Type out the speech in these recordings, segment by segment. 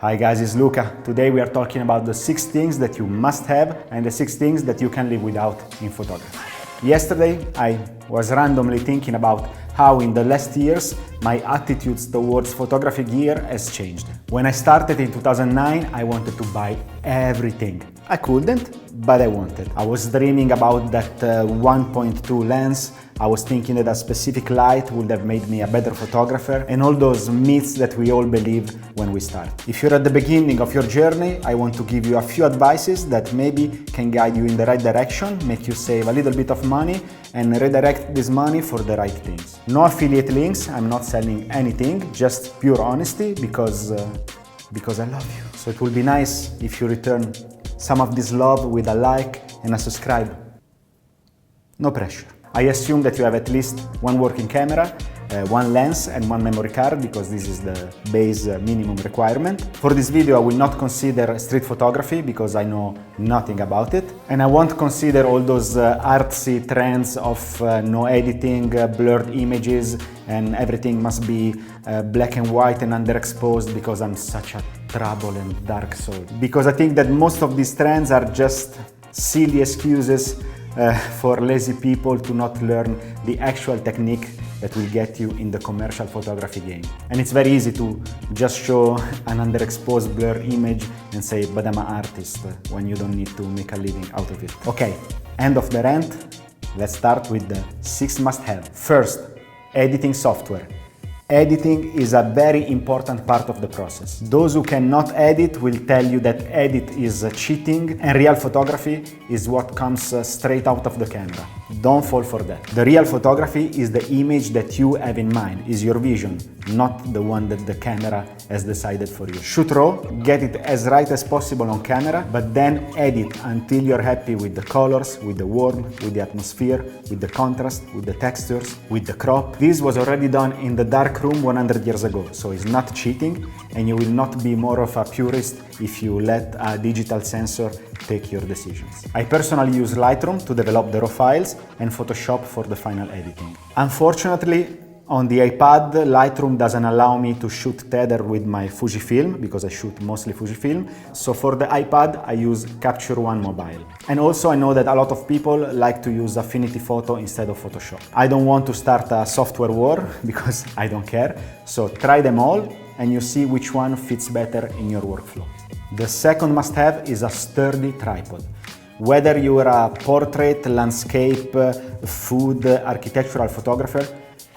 Hi guys, it's Luca. Today we are talking about the 6 things that you must have and the 6 things that you can live without in photography. Yesterday I was randomly thinking about how in the last years my attitudes towards photography gear has changed. When I started in 2009, I wanted to buy everything. I couldn't, but I wanted. I was dreaming about that 1.2 lens. I was thinking that a specific light would have made me a better photographer, and all those myths that we all believe when we start. If you're at the beginning of your journey, I want to give you a few advices that maybe can guide you in the right direction, make you save a little bit of money and redirect this money for the right things. No affiliate links, I'm not selling anything, just pure honesty because I love you. So it will be nice if you return some of this love with a like and a subscribe. No pressure. I assume that you have at least one working camera, one lens and one memory card, because this is the base minimum requirement. For this video I will not consider street photography because I know nothing about it, and I won't consider all those artsy trends of no editing, blurred images, and everything must be black and white and underexposed because I'm such a trouble and dark soul. Because I think that most of these trends are just silly excuses for lazy people to not learn the actual technique that will get you in the commercial photography game. And it's very easy to just show an underexposed blur image and say, but I'm an artist, when you don't need to make a living out of it. Okay, end of the rant. Let's start with the 6 must-have. First, editing software. Editing is a very important part of the process. Those who cannot edit will tell you that edit is cheating and real photography is what comes straight out of the camera. Don't fall for that. The real photography is the image that you have in mind, is your vision, not the one that the camera has decided for you. Shoot raw, get it as right as possible on camera, but then edit until you're happy with the colors, with the warmth, with the atmosphere, with the contrast, with the textures, with the crop. This was already done in the dark room 100 years ago, so it's not cheating, and you will not be more of a purist if you let a digital sensor take your decisions. I personally use Lightroom to develop the raw files and Photoshop for the final editing. Unfortunately, on the iPad, Lightroom doesn't allow me to shoot tether with my Fujifilm because I shoot mostly Fujifilm. So for the iPad, I use Capture One Mobile. And also I know that a lot of people like to use Affinity Photo instead of Photoshop. I don't want to start a software war because I don't care. So try them all and you see which one fits better in your workflow. The second must-have is a sturdy tripod. Whether you are a portrait, landscape, food, architectural photographer,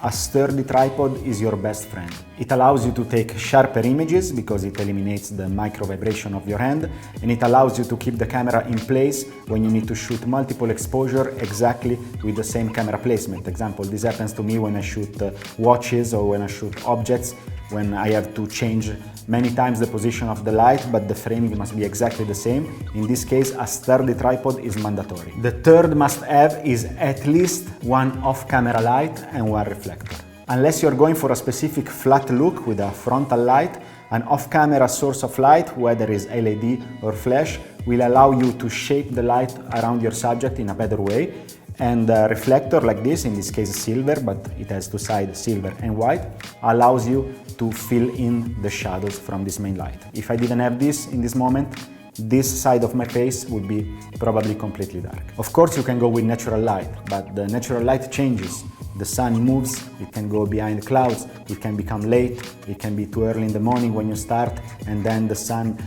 a sturdy tripod is your best friend. It allows you to take sharper images because it eliminates the micro vibration of your hand, and it allows you to keep the camera in place when you need to shoot multiple exposure exactly with the same camera placement. Example, this happens to me when I shoot watches or when I shoot objects, when I have to change many times the position of the light, but the framing must be exactly the same. In this case, a sturdy tripod is mandatory. The third must-have is at least one off-camera light and one reflector. Unless you're going for a specific flat look with a frontal light, an off-camera source of light, whether it's LED or flash, will allow you to shape the light around your subject in a better way. And a reflector like this, in this case silver, but it has two sides, silver and white, allows you to fill in the shadows from this main light. If I didn't have this in this moment, this side of my face would be probably completely dark. Of course you can go with natural light, but the natural light changes. The sun moves, it can go behind clouds, it can become late, it can be too early in the morning when you start, and then the sun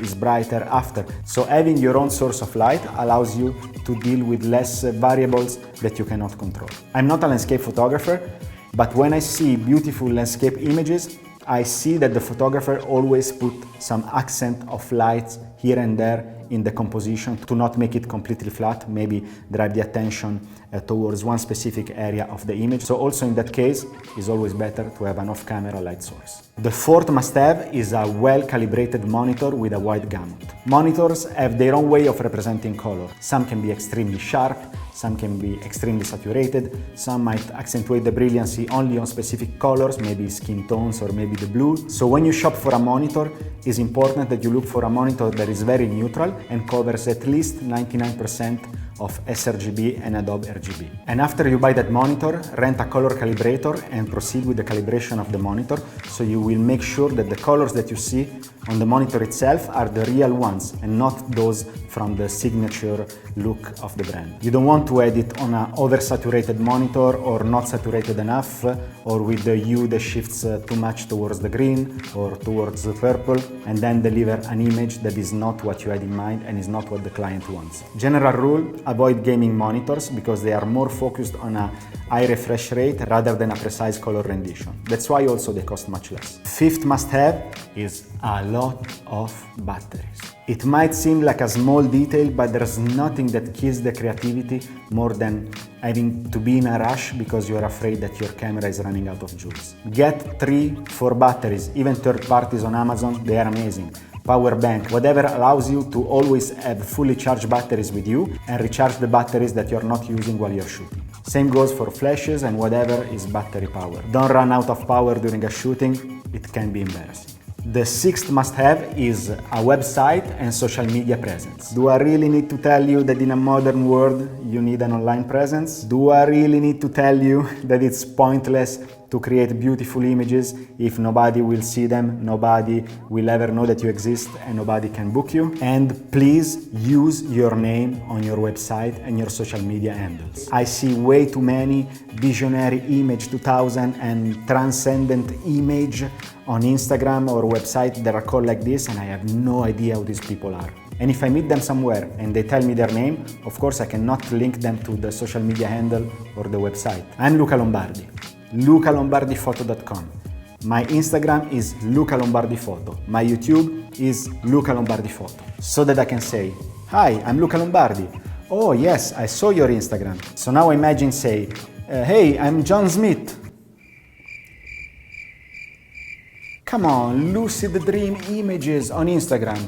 is brighter after. So having your own source of light allows you to deal with less variables that you cannot control. I'm not a landscape photographer, but when I see beautiful landscape images, I see that the photographer always put some accent of lights here and there in the composition to not make it completely flat, maybe drive the attention towards one specific area of the image. So also in that case, it's always better to have an off-camera light source. The fourth must-have is a well-calibrated monitor with a wide gamut. Monitors have their own way of representing color. Some can be extremely sharp, some can be extremely saturated, some might accentuate the brilliancy only on specific colors, maybe skin tones or maybe the blue. So when you shop for a monitor, it's important that you look for a monitor that is very neutral and covers at least 99% of sRGB and Adobe RGB. And after you buy that monitor, rent a color calibrator and proceed with the calibration of the monitor, so you will make sure that the colors that you see on the monitor itself are the real ones and not those from the signature look of the brand. You don't want to edit on an oversaturated monitor or not saturated enough, or with the hue that shifts too much towards the green or towards the purple, and then deliver an image that is not what you had in mind and is not what the client wants. General rule, avoid gaming monitors because they are more focused on a high refresh rate rather than a precise color rendition. That's why also they cost much less. Fifth must-have is a lot of batteries. It might seem like a small detail, but there's nothing that kills the creativity more than having to be in a rush because you're afraid that your camera is running out of juice. Get 3-4 batteries, even third parties on Amazon, they are amazing. Power bank, whatever allows you to always have fully charged batteries with you and recharge the batteries that you're not using while you're shooting. Same goes for flashes and whatever is battery power. Don't run out of power during a shooting, it can be embarrassing. The sixth must-have is a website and social media presence. Do I really need to tell you that in a modern world you need an online presence? Do I really need to tell you that it's pointless to create beautiful images if nobody will see them, nobody will ever know that you exist, and nobody can book you? And please use your name on your website and your social media handles. I see way too many visionary image 2000 and transcendent image on Instagram or website that are called like this, and I have no idea who these people are. And if I meet them somewhere and they tell me their name, of course I cannot link them to the social media handle or the website. I'm Luca Lombardi, lucalombardifoto.com. My Instagram is Luca Lombardi Photo. My YouTube is Luca Lombardi Photo. So that I can say, hi, I'm Luca Lombardi. Oh yes, I saw your Instagram. So now imagine say, hey, I'm John Smith. Come on, lucid dream images on Instagram.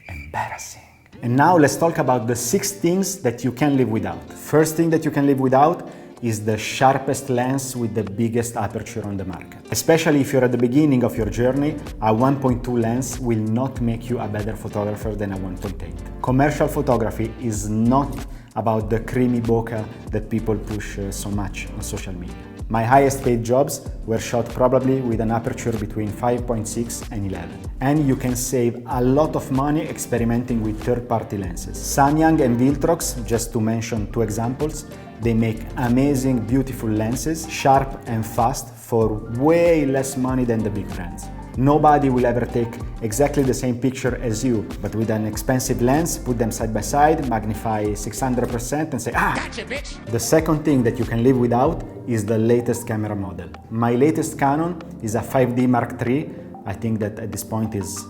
Embarrassing. And now let's talk about the 6 things that you can live without. First thing that you can live without is the sharpest lens with the biggest aperture on the market. Especially if you're at the beginning of your journey, a 1.2 lens will not make you a better photographer than a 1.8. Commercial photography is not about the creamy bokeh that people push so much on social media. My highest paid jobs were shot probably with an aperture between 5.6 and 11. And you can save a lot of money experimenting with third-party lenses. Samyang and Viltrox, just to mention 2 examples, they make amazing, beautiful lenses, sharp and fast, for way less money than the big brands. Nobody will ever take exactly the same picture as you, but with an expensive lens, put them side by side, magnify 600% and say, gotcha, bitch! The second thing that you can live without is the latest camera model. My latest Canon is a 5D Mark III. I think that at this point is,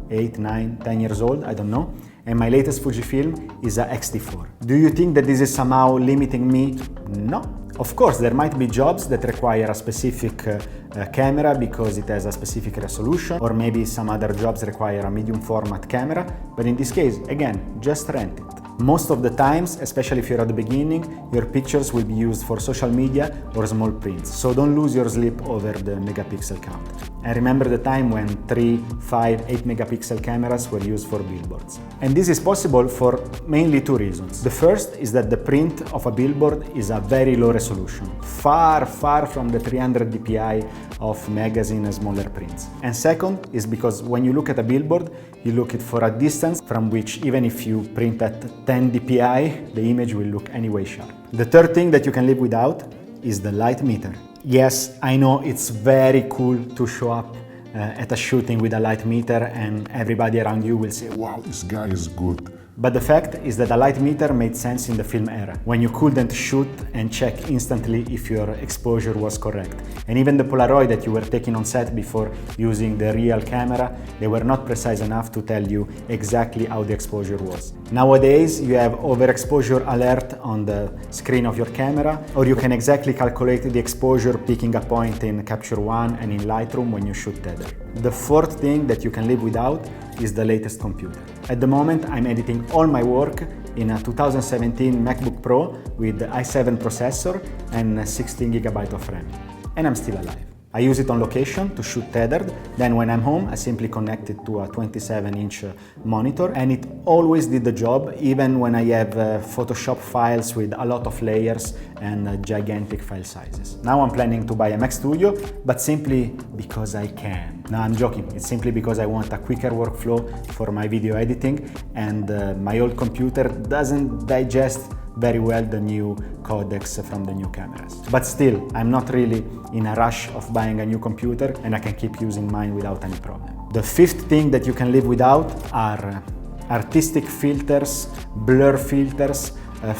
8, 9, 10 years old, I don't know. And my latest Fujifilm is a X-T4. Do you think that this is somehow limiting me? No. Of course, there might be jobs that require a specific camera because it has a specific resolution, or maybe some other jobs require a medium format camera, but in this case, again, just rent it. Most of the times, especially if you're at the beginning, your pictures will be used for social media or small prints, so don't lose your sleep over the megapixel count. And remember the time when 3, 5, 8 megapixel cameras were used for billboards. And this is possible for mainly 2 reasons. The first is that the print of a billboard is a very low resolution, far from the 300 dpi of magazine and smaller prints. And second is because when you look at a billboard, you look at for a distance from which even if you print at 10 dpi, the image will look anyway sharp. The third thing that you can live without is the light meter. Yes, I know it's very cool to show up at a shooting with a light meter and everybody around you will say, wow, this guy is good. But the fact is that a light meter made sense in the film era, when you couldn't shoot and check instantly if your exposure was correct. And even the Polaroid that you were taking on set before using the real camera, they were not precise enough to tell you exactly how the exposure was. Nowadays, you have overexposure alert on the screen of your camera, or you can exactly calculate the exposure picking a point in Capture One and in Lightroom when you shoot tether. The fourth thing that you can live without is the latest computer. At the moment, I'm editing all my work in a 2017 MacBook Pro with the i7 processor and 16 GB of RAM. And I'm still alive. I use it on location to shoot tethered, then when I'm home I simply connect it to a 27-inch monitor, and it always did the job even when I have Photoshop files with a lot of layers and gigantic file sizes. Now I'm planning to buy a Mac Studio, but simply because I can. No, I'm joking, it's simply because I want a quicker workflow for my video editing, and my old computer doesn't digest very well the new codecs from the new cameras. But still, I'm not really in a rush of buying a new computer, and I can keep using mine without any problem. The fifth thing that you can live without are artistic filters, blur filters,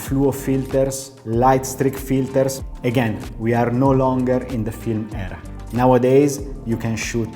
fluo filters, light streak filters. Again, we are no longer in the film era. Nowadays, you can shoot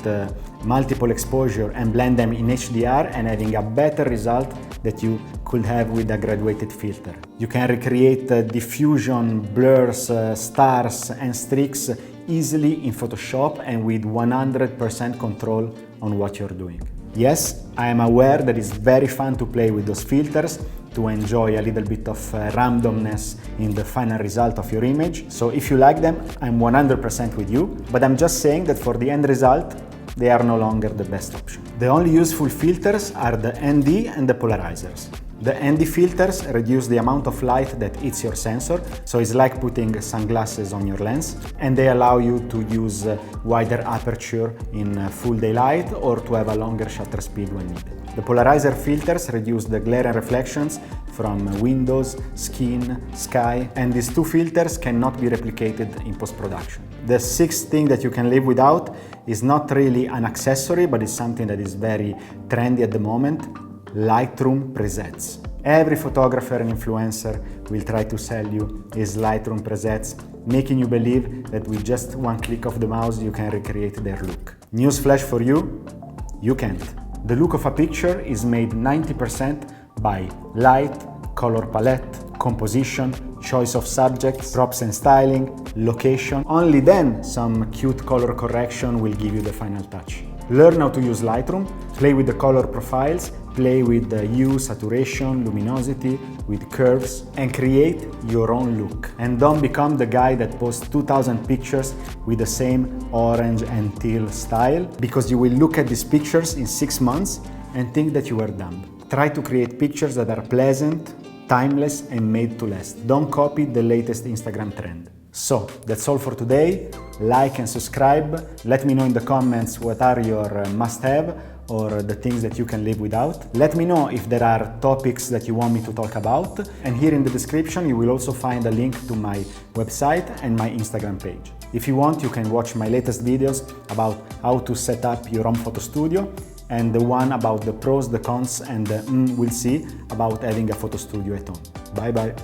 multiple exposure and blend them in HDR and having a better result that you could have with a graduated filter. You can recreate diffusion, blurs, stars and streaks easily in Photoshop and with 100% control on what you're doing. Yes, I am aware that it's very fun to play with those filters, to enjoy a little bit of randomness in the final result of your image. So if you like them, I'm 100% with you, but I'm just saying that for the end result, they are no longer the best option. The only useful filters are the ND and the polarizers. The ND filters reduce the amount of light that hits your sensor, so it's like putting sunglasses on your lens, and they allow you to use wider aperture in full daylight or to have a longer shutter speed when needed. The polarizer filters reduce the glare and reflections from windows, skin, sky, and these two filters cannot be replicated in post-production. The sixth thing that you can live without is not really an accessory, but it's something that is very trendy at the moment: Lightroom presets. Every photographer and influencer will try to sell you his Lightroom presets, making you believe that with just one click of the mouse you can recreate their look. Newsflash for you, you can't. The look of a picture is made 90% by light, color palette, composition, choice of subjects, props and styling, location. Only then some cute color correction will give you the final touch. Learn how to use Lightroom, play with the color profiles, play with the hue, saturation, luminosity, with curves, and create your own look. And don't become the guy that posts 2000 pictures with the same orange and teal style, because you will look at these pictures in 6 months and think that you are dumb. Try to create pictures that are pleasant, timeless, and made to last. Don't copy the latest Instagram trend. So, that's all for today. Like and subscribe. Let me know in the comments what are your must-have or the things that you can live without. Let me know if there are topics that you want me to talk about. And here in the description you will also find a link to my website and my Instagram page. If you want, you can watch my latest videos about how to set up your own photo studio, and the one about the pros, the cons, and the we'll see about having a photo studio at home. Bye bye.